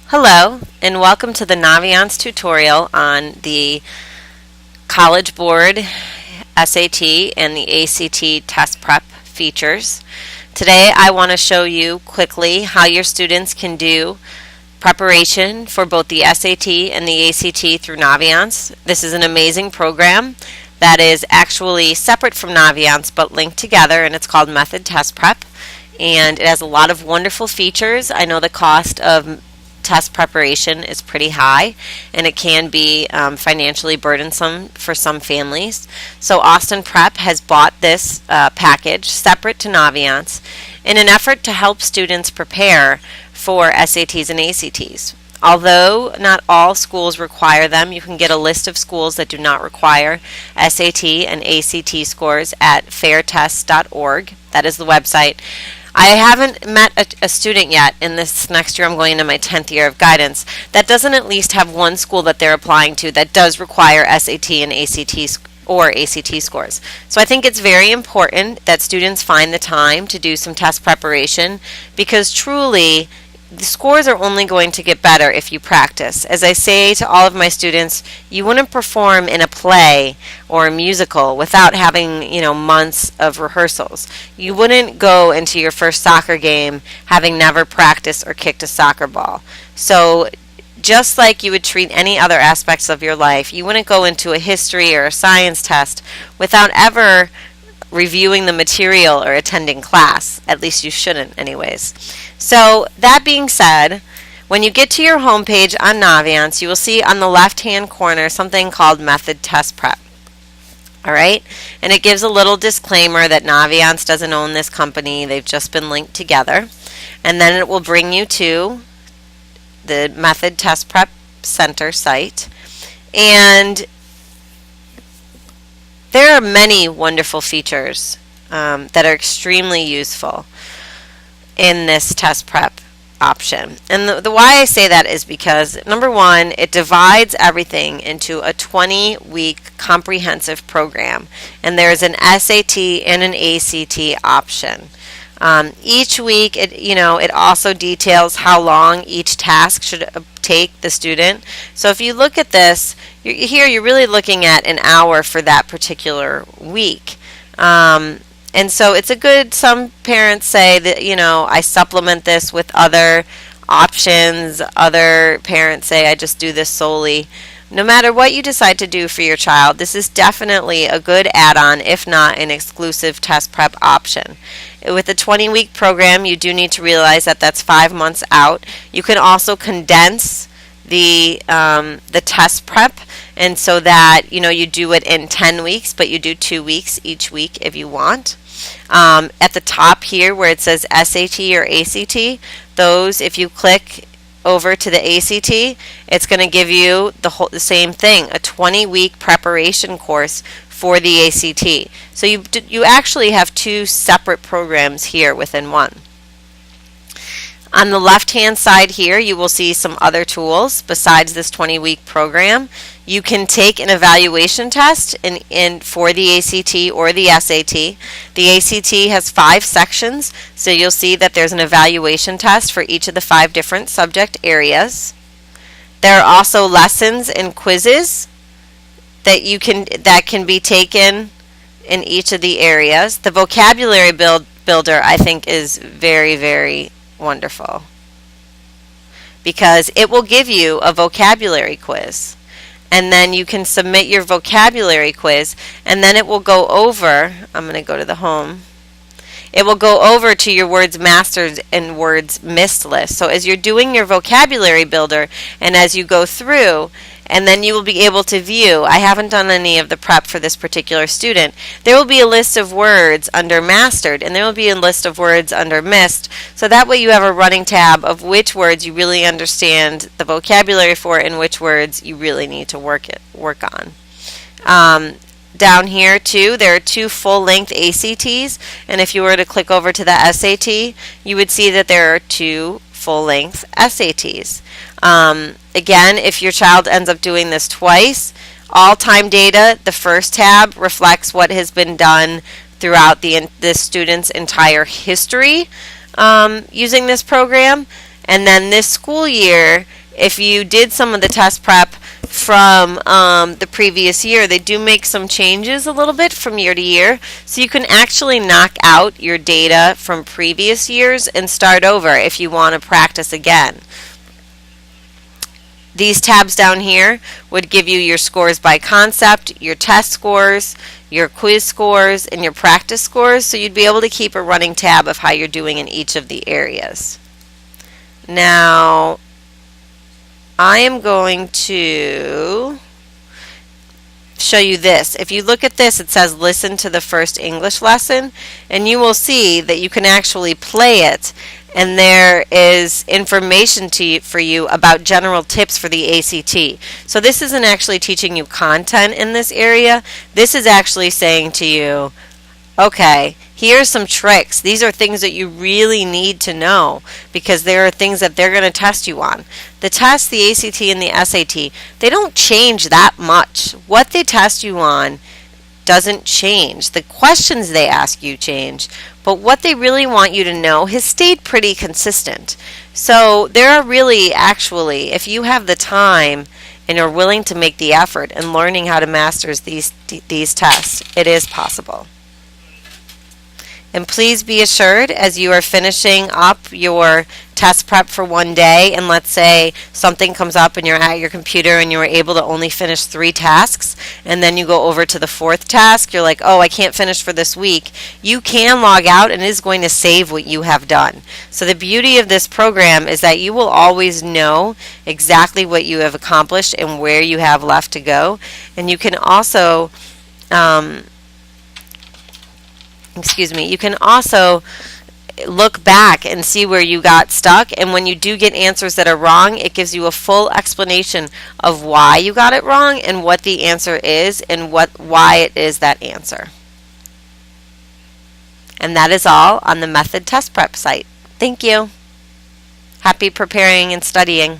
Hello, and welcome to the Naviance tutorial on the College Board SAT and the ACT test prep features. Today I want to show you quickly how your students can do preparation for both the SAT and the ACT through Naviance. This is an amazing program that is actually separate from Naviance but linked together, and it's called Method Test Prep. And it has a lot of wonderful features. I know the cost of test preparation is pretty high, and it can be financially burdensome for some families. So Austin Prep has bought this package separate to Naviance in an effort to help students prepare for SATs and ACTs. Although not all schools require them, you can get a list of schools that do not require SAT and ACT scores at fairtest.org. That is the website. I haven't met a student yet in this next year. I'm going into my 10th year of guidance that doesn't at least have one school that they're applying to that does require SAT and ACT or ACT scores. So I think it's very important that students find the time to do some test preparation, because truly the scores are only going to get better if you practice. As I say to all of my students, you wouldn't perform in a play or a musical without having, months of rehearsals. You wouldn't go into your first soccer game having never practiced or kicked a soccer ball. So just like you would treat any other aspects of your life, you wouldn't go into a history or a science test without ever reviewing the material or attending class. At least you shouldn't anyways. So that being said, when you get to your home page on Naviance, you will see on the left hand corner something called Method Test Prep. Alright? And it gives a little disclaimer that Naviance doesn't own this company. They've just been linked together. And then it will bring you to the Method Test Prep Center site. And there are many wonderful features that are extremely useful in this test prep option. And the why I say that is because, number one, it divides everything into a 20-week comprehensive program. And there's an SAT and an ACT option. Each week, it also details how long each task should take the student. So if you look at this, you're really looking at an hour for that particular week. And so it's a good, some parents say that, I supplement this with other options. Other parents say I just do this solely. No matter what you decide to do for your child, this is definitely a good add-on, if not an exclusive test prep option. With a 20-week program, you do need to realize that that's 5 months out. You can also condense the test prep, and so that you do it in 10 weeks, but you do 2 weeks each week if you want. At the top here where it says SAT or ACT, those, if you click over to the ACT, it's going to give you the same thing, a 20-week preparation course for the ACT. So you actually have two separate programs here within one. On the left-hand side here, you will see some other tools besides this 20-week program. You can take an evaluation test for the ACT or the SAT. The ACT has 5 sections, so you'll see that there's an evaluation test for each of the 5 different subject areas. There are also lessons and quizzes that can be taken in each of the areas. The vocabulary builder, I think, is very, very wonderful, because it will give you a vocabulary quiz, and then you can submit your vocabulary quiz, and then it will go over, I'm going to go to the home, it will go over to your words mastered and words missed list. So as you're doing your vocabulary builder, and as you go through, and then you will be able to view, I haven't done any of the prep for this particular student, there will be a list of words under mastered, and there will be a list of words under missed, so that way you have a running tab of which words you really understand the vocabulary for and which words you really need to work on. Down here too, there are 2 full-length ACTs, and if you were to click over to the SAT, you would see that there are 2 full-length SATs. Again, if your child ends up doing this twice, all time data, the first tab reflects what has been done throughout the student's entire history using this program, And then this school year, if you did some of the test prep from the previous year, they do make some changes a little bit from year to year. So you can actually knock out your data from previous years and start over if you want to practice again. These tabs down here would give you your scores by concept, your test scores, your quiz scores, and your practice scores, so you'd be able to keep a running tab of how you're doing in each of the areas. Now, I am going to show you this. If you look at this, it says listen to the first English lesson, and you will see that you can actually play it, and there is information for you about general tips for the ACT. So this isn't actually teaching you content in this area. This is actually saying to you, okay, here's some tricks. These are things that you really need to know because there are things that they're going to test you on. The test, the ACT and the SAT, they don't change that much. What they test you on doesn't change. The questions they ask you change, but what they really want you to know has stayed pretty consistent. So there are really, actually, if you have the time and are willing to make the effort in learning how to master these tests, it is possible. And please be assured, as you are finishing up your test prep for one day, and let's say something comes up and you're at your computer and you were able to only finish 3 tasks, and then you go over to the 4th task, you're like, oh, I can't finish for this week. You can log out and it is going to save what you have done. So the beauty of this program is that you will always know exactly what you have accomplished and where you have left to go. And you can also you can also look back and see where you got stuck, and when you do get answers that are wrong, it gives you a full explanation of why you got it wrong and what the answer is and why it is that answer. And that is all on the Method Test Prep site. Thank you. Happy preparing and studying.